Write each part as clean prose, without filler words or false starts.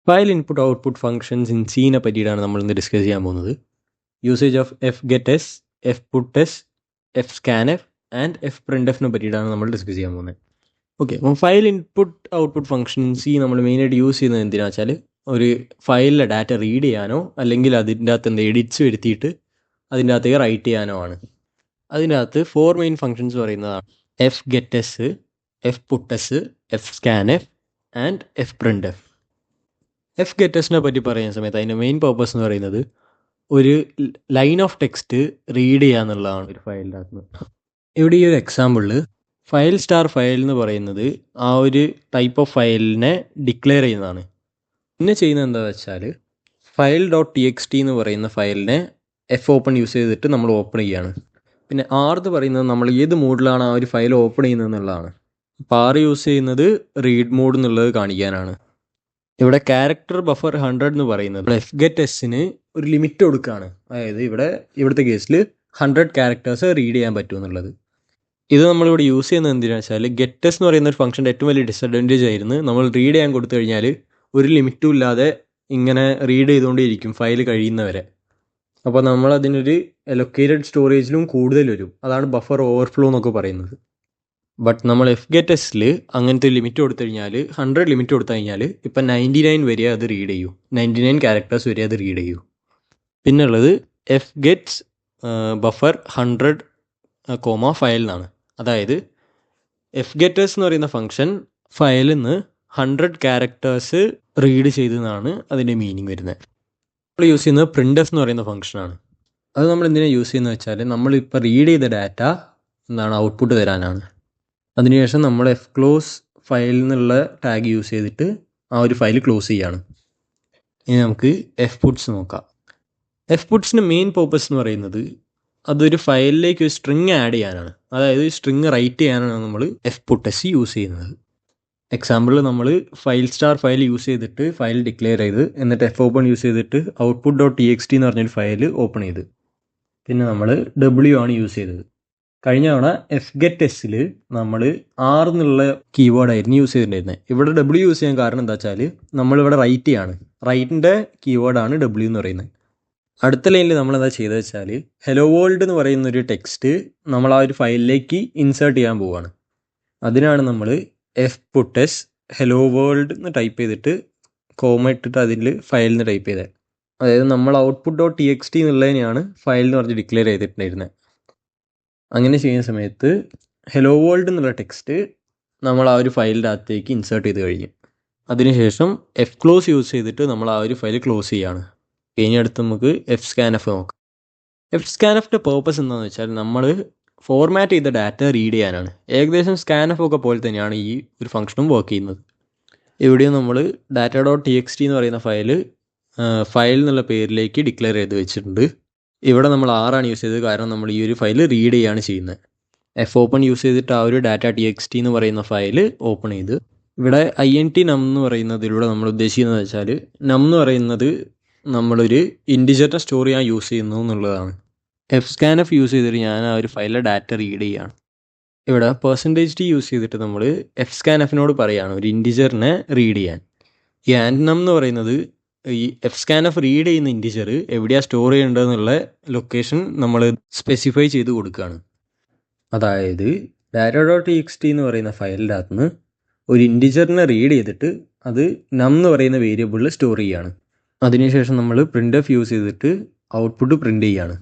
File input output functions in സീനെ പറ്റിയിട്ടാണ് നമ്മൾ ഇന്ന് ഡിസ്കസ് ചെയ്യാൻ പോകുന്നത്. Usage of F get S, F put S, F scan F and F print എഫിനെ പറ്റിയിട്ടാണ് നമ്മൾ ഡിസ്കസ് ചെയ്യാൻ പോകുന്നത്. ഓക്കെ, അപ്പം file input output function C നമ്മൾ മെയിനായിട്ട് യൂസ് ചെയ്യുന്നത് എന്തിനാ വെച്ചാൽ ഒരു ഫയലിലെ ഡാറ്റ റീഡ് ചെയ്യാനോ അല്ലെങ്കിൽ അതിൻ്റെ അകത്ത് എന്ത് എഡിറ്റ്സ് വരുത്തിയിട്ട് അതിൻ്റെ അകത്തേക്ക് റൈറ്റ് ചെയ്യാനോ ആണ്. അതിൻ്റെ അകത്ത് 4 മെയിൻ ഫങ്ഷൻസ് പറയുന്നതാണ് F get S, F put S, F scan F and F print F. F ഗെറ്റേഴ്സിനെ പറ്റി പറയുന്ന സമയത്ത് അതിൻ്റെ മെയിൻ പർപ്പസ് എന്ന് പറയുന്നത് ഒരു ലൈൻ ഓഫ് ടെക്സ്റ്റ് റീഡ് ചെയ്യുക എന്നുള്ളതാണ് ഒരു ഫയലിൻ്റെ അകത്ത്. ഇവിടെ ഈ ഒരു എക്സാമ്പിളിൽ ഫയൽ സ്റ്റാർ ഫയൽ എന്ന് പറയുന്നത് ആ ഒരു ടൈപ്പ് ഓഫ് ഫയലിനെ ഡിക്ലെയർ ചെയ്യുന്നതാണ്. പിന്നെ ചെയ്യുന്നത് എന്താ വെച്ചാൽ file dot T X T എന്ന് പറയുന്ന ഫയലിനെ എഫ് ഓപ്പൺ യൂസ് ചെയ്തിട്ട് നമ്മൾ ഓപ്പൺ ചെയ്യുകയാണ്. പിന്നെ ആർ എന്ന് പറയുന്നത് നമ്മൾ ഏത് മോഡിലാണ് ആ ഒരു ഫയൽ ഓപ്പൺ ചെയ്യുന്നത് എന്നുള്ളതാണ്. അപ്പോൾ ആർ യൂസ് ചെയ്യുന്നത് റീഡ് മോഡ് എന്നുള്ളത് കാണിക്കാനാണ്. ഇവിടെ ക്യാരക്ടർ ബഫർ 100 എന്ന് പറയുന്നത് എഫ് ഗെറ്റ് എസിന് ഒരു ലിമിറ്റ് കൊടുക്കുകയാണ്. അതായത് ഇവിടുത്തെ കേസിൽ 100 ക്യാരക്ടേഴ്സ് റീഡ് ചെയ്യാൻ പറ്റും എന്നുള്ളത്. ഇത് നമ്മളിവിടെ യൂസ് ചെയ്യുന്നത് എന്തിനാണെന്ന് വെച്ചാൽ ഗെറ്റസ് എന്ന് പറയുന്ന ഒരു ഫംഗ്ഷൻ്റെ ഏറ്റവും വലിയ ഡിസഡ്വാൻറ്റേജ് ആയിരുന്നു നമ്മൾ റീഡ് ചെയ്യാൻ കൊടുത്തു കഴിഞ്ഞാൽ ഒരു ലിമിറ്റും ഇല്ലാതെ ഇങ്ങനെ റീഡ് ചെയ്തുകൊണ്ടേയിരിക്കും ഫയൽ കഴിയുന്നവരെ. അപ്പോൾ നമ്മളതിനൊരു അലൊക്കേറ്റഡ് സ്റ്റോറേജിലും കൂടുതൽ വരും. അതാണ് ബഫർ ഓവർഫ്ലോ എന്നൊക്കെ പറയുന്നത്. ബട്ട് നമ്മൾ എഫ് ഗെറ്റ് എസിൽ അങ്ങനത്തെ ലിമിറ്റ് കൊടുത്തു കഴിഞ്ഞാൽ 100 ലിമിറ്റ് കൊടുത്തു കഴിഞ്ഞാൽ ഇപ്പം 99 വരെ അത് റീഡ് ചെയ്യൂ, 99 ക്യാരക്ടേഴ്സ് വരെ അത് റീഡ് ചെയ്യൂ. പിന്നെ ഉള്ളത് എഫ് ഗെറ്റ്സ് ബഫർ 100 ഫയൽ എന്നാണ്. അതായത് എഫ് ഗെറ്റേഴ്സ് എന്ന് പറയുന്ന ഫംഗ്ഷൻ ഫയലിൽ നിന്ന് 100 ക്യാരക്ടേഴ്സ് റീഡ് ചെയ്തെന്നാണ് അതിൻ്റെ മീനിങ് വരുന്നത്. നമ്മൾ യൂസ് ചെയ്യുന്നത് പ്രിൻ്റ് എഫ് എന്ന് പറയുന്ന ഫംഗ്ഷനാണ്. അത് നമ്മൾ എന്തിനാണ് യൂസ് ചെയ്യുന്നത് വെച്ചാൽ നമ്മളിപ്പോൾ റീഡ് ചെയ്ത ഡാറ്റ എന്താണ് ഔട്ട്പുട്ട് തരാനാണ്. അതിനുശേഷം നമ്മൾ എഫ് ക്ലോസ് ഫയലിൽ നിന്നുള്ള ടാഗ് യൂസ് ചെയ്തിട്ട് ആ ഒരു ഫയൽ ക്ലോസ് ചെയ്യാണ്. ഇനി നമുക്ക് എഫ് പുട്ട്സ് നോക്കാം. എഫ് പുട്ട്സിൻ്റെ മെയിൻ പർപ്പസ് എന്ന് പറയുന്നത് അതൊരു ഫയലിലേക്ക് ഒരു സ്ട്രിങ് ആഡ് ചെയ്യാനാണ്. അതായത് സ്ട്രിങ് റൈറ്റ് ചെയ്യാനാണ് നമ്മൾ എഫ് പുട്ട് എസ് യൂസ് ചെയ്യുന്നത്. എക്സാമ്പിൾ നമ്മൾ ഫയൽ സ്റ്റാർ ഫയൽ യൂസ് ചെയ്തിട്ട് ഫയൽ ഡിക്ലെയർ ചെയ്ത് എന്നിട്ട് എഫ് ഓപ്പൺ യൂസ് ചെയ്തിട്ട് output dot T X T എന്ന് പറഞ്ഞൊരു ഫയൽ ഓപ്പൺ ചെയ്ത് പിന്നെ നമ്മൾ ഡബ്ല്യു ആണ് യൂസ് ചെയ്തത്. കഴിഞ്ഞ തവണ എഫ് ഗെറ്റ് എസിൽ നമ്മൾ ആർ എന്നുള്ള കീവേഡായിരുന്നു യൂസ് ചെയ്തിട്ടുണ്ടായിരുന്നത്. ഇവിടെ ഡബ്ല്യു യൂസ് ചെയ്യാൻ കാരണം എന്താ വെച്ചാൽ നമ്മളിവിടെ റൈറ്റ് ചെയ്യാണ്. റൈറ്റിൻ്റെ കീവേഡാണ് ഡബ്ല്യു എന്ന് പറയുന്നത്. അടുത്ത ലൈനിൽ നമ്മൾ എന്താ ചെയ്തത് വെച്ചാൽ ഹലോ വേൾഡ് എന്ന് പറയുന്നൊരു ടെക്സ്റ്റ് നമ്മൾ ആ ഒരു ഫയലിലേക്ക് ഇൻസേർട്ട് ചെയ്യാൻ പോവുകയാണ്. അതിനാണ് നമ്മൾ F put S hello world എന്ന് ടൈപ്പ് ചെയ്തിട്ട് കോമ ഇട്ടിട്ട് അതിൽ ഫയലിൽ നിന്ന് ടൈപ്പ് ചെയ്തത്. അതായത് നമ്മൾ output dot T X T എന്നുള്ളതിനെയാണ് ഫയൽ എന്ന് പറഞ്ഞ് ഡിക്ലെയർ ചെയ്തിട്ടുണ്ടായിരുന്നത്. അങ്ങനെ ചെയ്യുന്ന സമയത്ത് ഹലോ വേൾഡ് എന്നുള്ള ടെക്സ്റ്റ് നമ്മൾ ആ ഒരു ഫയലിൻ്റെ അകത്തേക്ക് ഇൻസേർട്ട് ചെയ്ത് കഴിഞ്ഞു. അതിനുശേഷം എഫ് ക്ലോസ് യൂസ് ചെയ്തിട്ട് നമ്മൾ ആ ഒരു ഫയൽ ക്ലോസ് ചെയ്യാണ്. ഇനി അടുത്ത് നമുക്ക് എഫ് സ്കാൻ എഫ് നോക്കാം. എഫ് സ്കാൻ എഫിൻ്റെ പേർപ്പസ് എന്താണെന്ന് വെച്ചാൽ നമ്മൾ ഫോർമാറ്റ് ചെയ്ത ഡാറ്റ റീഡ് ചെയ്യാനാണ്. ഏകദേശം സ്കാൻ എഫ് ഒക്കെ പോലെ തന്നെയാണ് ഈ ഒരു ഫംഗ്ഷനും വർക്ക് ചെയ്യുന്നത്. ഇവിടെയും നമ്മൾ data dot T X T എന്ന് പറയുന്ന ഫയൽ എന്നുള്ള പേരിലേക്ക് ഡിക്ലെയർ ചെയ്ത് വെച്ചിട്ടുണ്ട്. ഇവിടെ നമ്മൾ ആറാണ് യൂസ് ചെയ്തത്, കാരണം നമ്മൾ ഈ ഒരു ഫയൽ റീഡ് ചെയ്യാണ് ചെയ്യുന്നത്. എഫ് ഓപ്പൺ യൂസ് ചെയ്തിട്ട് ആ ഒരു ഡാറ്റ ടി എക്സ് ടി എന്ന് പറയുന്ന ഫയൽ ഓപ്പൺ ചെയ്ത് ഇവിടെ INT നം എന്ന് പറയുന്നതിലൂടെ നമ്മൾ ഉദ്ദേശിക്കുന്നത് വെച്ചാൽ നം എന്ന് പറയുന്നത് നമ്മളൊരു ഇൻറ്റിജറിനെ സ്റ്റോർ ചെയ്യാൻ യൂസ് ചെയ്യുന്നു എന്നുള്ളതാണ്. എഫ് സ്കാൻ എഫ് യൂസ് ചെയ്തിട്ട് ഞാൻ ആ ഒരു ഫയലിലെ ഡാറ്റ റീഡ് ചെയ്യുകയാണ്. ഇവിടെ %t യൂസ് ചെയ്തിട്ട് നമ്മൾ എഫ് സ്കാൻ എഫിനോട് പറയുകയാണ് ഒരു ഇൻറ്റിജറിനെ റീഡ് ചെയ്യാൻ. ഈ ആൻഡ് നം എന്ന് പറയുന്നത് ഈ എഫ് സ്കാൻ എഫ് റീഡ് ചെയ്യുന്ന ഇൻറ്റിജർ എവിടെയാണ് സ്റ്റോർ ചെയ്യേണ്ടതെന്നുള്ള ലൊക്കേഷൻ നമ്മൾ സ്പെസിഫൈ ചെയ്ത് കൊടുക്കുകയാണ്. അതായത് data dot T X T എന്ന് പറയുന്ന ഫയലിൻ്റെ അകത്ത് നിന്ന് ഒരു ഇൻറ്റിജറിനെ റീഡ് ചെയ്തിട്ട് അത് നം എന്ന് പറയുന്ന വേരിയബിളിൽ സ്റ്റോർ ചെയ്യുകയാണ്. അതിനുശേഷം നമ്മൾ പ്രിൻ്റ് എഫ് യൂസ് ചെയ്തിട്ട് ഔട്ട്പുട്ട് പ്രിൻ്റ് ചെയ്യുകയാണ്.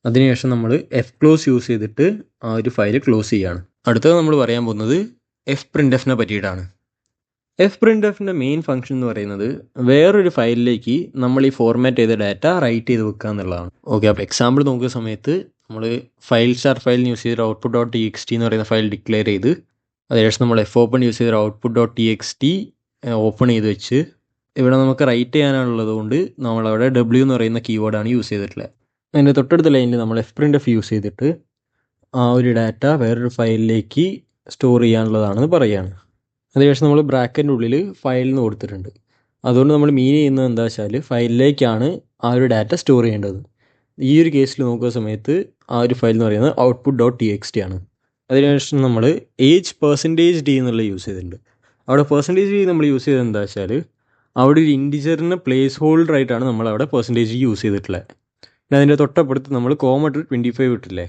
അതിനുശേഷം നമ്മൾ എഫ് ക്ലോസ് യൂസ് ചെയ്തിട്ട് ആ ഒരു ഫയൽ ക്ലോസ് ചെയ്യുകയാണ്. അടുത്തത് നമ്മൾ പറയാൻ പോകുന്നത് എഫ് പ്രിൻ്റ് എഫിനെ പറ്റിയിട്ടാണ്. എഫ് പ്രിൻ്റ് എഫിൻ്റെ മെയിൻ ഫംഗ്ഷൻ എന്ന് പറയുന്നത് വേറൊരു ഫയലിലേക്ക് നമ്മൾ ഈ ഫോർമാറ്റ് ചെയ്ത ഡാറ്റ റൈറ്റ് ചെയ്ത് വെക്കുക എന്നുള്ളതാണ്. ഓക്കെ, അപ്പോൾ എക്സാമ്പിൾ നോക്കുന്ന സമയത്ത് നമ്മൾ ഫയൽ സ്റ്റാർ ഫയൽ യൂസ് ചെയ്ത് output dot T X T എന്ന് പറയുന്ന ഫയൽ ഡിക്ലെയർ ചെയ്ത് അതിനുശേഷം നമ്മൾ എഫ് ഓപ്പൺ യൂസ് ചെയ്ത് output dot T X T open ചെയ്ത് വെച്ച് ഇവിടെ നമുക്ക് റൈറ്റ് ചെയ്യാനുള്ളത് കൊണ്ട് നമ്മളവിടെ ഡബ്ല്യു എന്ന് പറയുന്ന കീവേഡാണ് യൂസ് ചെയ്തിട്ടുള്ളത്. അതിൻ്റെ തൊട്ടടുത്ത ലൈനിൽ നമ്മൾ എഫ് പ്രിൻ്റ് എഫ് യൂസ് ചെയ്തിട്ട് ആ ഒരു ഡാറ്റ വേറൊരു ഫയലിലേക്ക് സ്റ്റോർ ചെയ്യാനുള്ളതാണെന്ന് പറയുകയാണ്. അതിനുശേഷം നമ്മൾ ബ്രാക്കറ്റിൻ്റെ ഉള്ളിൽ ഫയൽ എന്ന് കൊടുത്തിട്ടുണ്ട്. അതുകൊണ്ട് നമ്മൾ മീൻ ചെയ്യുന്നത് എന്താ വെച്ചാൽ ഫയലിലേക്കാണ് ആ ഒരു ഡാറ്റ സ്റ്റോർ ചെയ്യേണ്ടത്. ഈ ഒരു കേസിൽ നോക്കുന്ന സമയത്ത് ആ ഒരു ഫയൽ എന്ന് പറയുന്നത് output dot T X T ആണ്. അതിനുശേഷം നമ്മൾ %d എന്നുള്ള യൂസ് ചെയ്തിട്ടുണ്ട്. അവിടെ %d നമ്മൾ യൂസ് ചെയ്തത് എന്താ വെച്ചാൽ അവിടെ ഒരു ഇൻറ്റിജറിന് പ്ലേസ് ഹോൾഡർ ആയിട്ടാണ് നമ്മളവിടെ പെർസെൻറ്റേജ് യൂസ് ചെയ്തിട്ടുള്ളത്. പിന്നെ അതിൻ്റെ തൊട്ടപ്പുറത്ത് നമ്മൾ കോമട്ട് 25 ഇട്ടില്ലേ,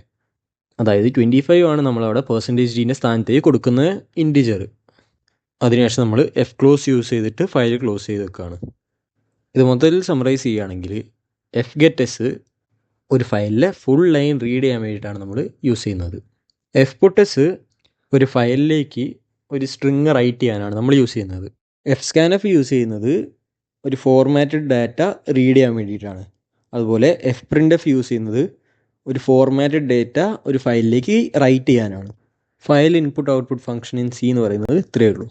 അതായത് 25 ആണ് നമ്മളവിടെ പെർസെൻറ്റേജ് ഡീൻ്റെ സ്ഥാനത്തേക്ക് കൊടുക്കുന്ന ഇൻറ്റിജർ. അതിനുശേഷം നമ്മൾ എഫ് ക്ലോസ് യൂസ് ചെയ്തിട്ട് ഫയൽ ക്ലോസ് ചെയ്ത് വെക്കുകയാണ്. ഇത് മൊത്തത്തിൽ സമ്മറൈസ് ചെയ്യുകയാണെങ്കിൽ എഫ് ഗെറ്റ് എസ് ഒരു ഫയലിലെ ഫുൾ ലൈൻ റീഡ് ചെയ്യാൻ വേണ്ടിയിട്ടാണ് നമ്മൾ യൂസ് ചെയ്യുന്നത്. എഫ് പുട്ട് എസ് ഒരു ഫയലിലേക്ക് ഒരു സ്ട്രിങ് റൈറ്റ് ചെയ്യാനാണ് നമ്മൾ യൂസ് ചെയ്യുന്നത്. എഫ് സ്കാൻഎഫ് യൂസ് ചെയ്യുന്നത് ഒരു ഫോർമാറ്റഡ് ഡാറ്റ റീഡ് ചെയ്യാൻ വേണ്ടിയിട്ടാണ്. അതുപോലെ എഫ് പ്രിൻ്റ് എഫ് യൂസ് ചെയ്യുന്നത് ഒരു ഫോർമാറ്റഡ് ഡാറ്റ ഒരു ഫയലിലേക്ക് റൈറ്റ് ചെയ്യാനാണ്. File input output function in C എന്ന് പറയുന്നത് ഇത്രയേ ഉള്ളൂ.